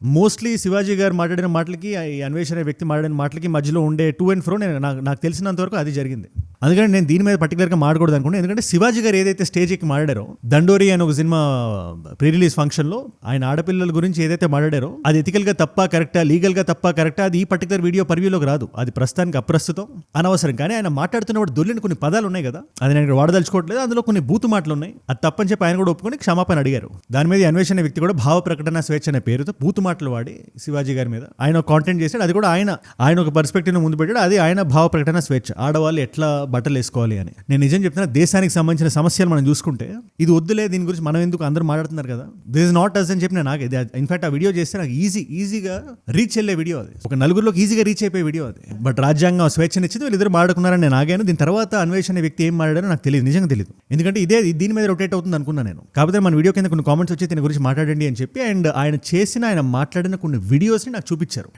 Mostly Shivaji గారు మాట్లాడిన మాటలకి, ఈ అన్వేష్ అనే వ్యక్తి మాట్లాడిన మాటలకి మధ్యలో ఉండే టూ అండ్ ఫ్రో నాకు తెలిసినంత వరకు అది జరిగింది. అందుకని నేను దీని మీద పర్టికులర్గా మాట్లాడకూడదు అనుకున్నాను. ఎందుకంటే శివాజీ గారు ఏదైతే స్టేజ్ ఎక్కి మాట్లాడారో, దండోరి అనే ఒక సినిమా ప్రీ రిలీజ్ ఫంక్షన్లో ఆయన ఆడపిల్లల గురించి ఏదైతే మాట్లాడారో అది ఎథికల్గా తప్ప కరెక్టా, లీగల్గా తప్ప కరెక్టా, అది ఈ పర్టికులర్ వీడియో పర్వ్యూలోకి రాదు. అది ప్రస్తుతానికి అప్రస్తుతం, అనవసరం. కానీ ఆయన మాట్లాడుతున్నప్పుడు దొల్లిన కొన్ని పదాలు ఉన్నాయి కదా, అది నేను ఇక్కడ వాడదలుచుకోవట్లేదు. అందులో కొన్ని బూతు మాటలు ఉన్నాయి. అది తప్పని చెప్పి ఆయన కూడా ఒప్పుకొని క్షమాపణ అడిగారు. దాని మీద అన్వేషణ అనే వ్యక్తి కూడా భావ ప్రకటన స్వేచ్ఛ అనే పేరుతో బూతు మాటలు వాడి శివాజీ గారి మీద ఆయన కాంటెంట్ చేశాడు. అది కూడా ఆయన ఒక పర్స్పెక్టివ్ ముందు పెట్టాడు. అది ఆయన భావ ప్రకటన స్వేచ్ఛ, ఆడవాళ్ళు ఎట్లా బట్టలు వేసుకోవాలి అని. నేను నిజం చెప్తున్నా, దేశానికి సంబంధించిన సమస్యలు మనం చూసుకుంటే ఇది వద్దులే, దీని గురించి మనం ఎందుకు, అందరూ మాట్లాడుతున్నారు కదా, దిస్ ఇస్ నాట్ అస్ అని చెప్పి నాకు ఇన్ఫాక్ట్ ఆ వీడియో చేస్తే నాకు ఈజీగా రీచ్ వెళ్ళే వీడియో అది, ఒక నలుగురిలోకి ఈజీగా రీచ్ అయిపోయే వీడియో అది. బట్ రాజ్యాంగం స్వేచ్ఛనిచ్చింది, వీళ్ళిద్దరు మాట్లాడుకున్నారని నేను ఆగాను. దీని తర్వాత అన్వేషణ అనే వ్యక్తి ఏం మాట్లాడారో నాకు తెలియదు, నిజంగా తెలియదు. ఎందుకంటే దీని మీద రొటేట్ అవుతుంది అనుకున్నాను నేను. కాకపోతే మన వీడియో కింద కొన్ని కామెంట్స్ వచ్చి దీని గురించి మాట్లాడండి అని చెప్పి, అండ్ ఆయన మాట్లాడిన కొన్ని వీడియోస్ని నాకు చూపించారు.